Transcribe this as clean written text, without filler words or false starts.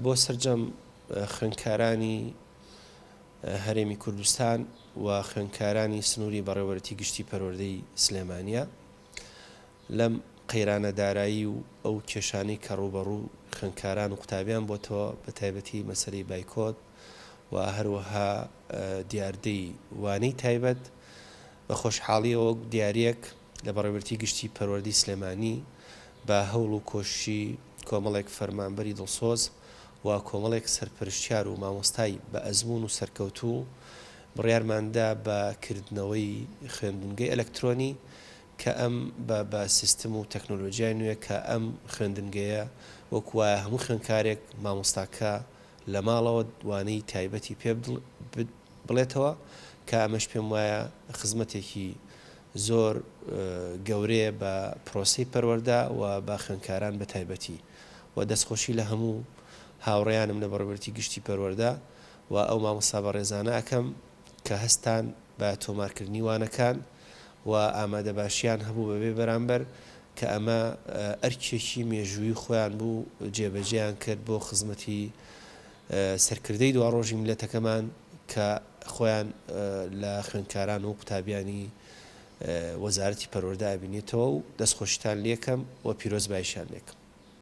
بۆ سەرجەم خوێندکارانی هەرێمی کوردستان و خوێندکارانی سنووری بەڕێوەبەرەتی گشتی پەروەردەی سلێمانیە لەم قەیرانە دارایی و ئەو کێشانەی کە ڕوبەڕوو خوێندکاران و قوتابیان بۆتەوە بە تایبەتی مەسەلەی بایکۆت و هەروەها دیاردەی وانەی تایبەت بە خۆشحاڵیەوە دیارەک لە بەڕێوەبەرەتی گشتی پەروەردەی سلێمانی بە هەوڵ و کۆششی کۆمەڵێک فەرمانبەری دڵسۆز و کۆمەڵێک سەرپەرشتیار و مامۆستای بە ئەزموون و سەرکەوتوو بڕیارماندا بە کردنەوەی خوێندنگەی ئەلەکترۆنی کە ئەم بە سیستم و تەکنۆلۆژیای نوێ کە ئەم خوێندنگەیە وەکوایە هەموو خوێندکارێک مامۆستاکە لە ماڵەوە وانەی تایبەتی پێ بڵێتەوە کە ئەمەش پێم وایە خزمەتێکی زۆر گەورەیە بە پرۆسەی پەروەردە و بە خوێندکاران بە تایبەتی و دەستخۆشی لە هەموو هاوڕێیانم لە بەڕێوەبەرەتی گشتی پەروەردە و ئەو مامۆستا بەڕێزانە ئەکەم کە هەستان بە تۆمارکردنی وانەکان و ئامادە باشییان هەبوو بەبێ بەرامبەر کە ئەمە ئەرکێکی مێژووی خۆیان بوو جێبەجێیان کرد بۆ خزمەتی سەرکردەی دواڕۆژی میلەتەکەمان کە خۆیان لە خوێندکاران و قوتابیانی وەزارەتی پەروەردە ئەبینێتەوە و دەستخۆشیتان لێکەم و پیرۆزباییشان لێکم.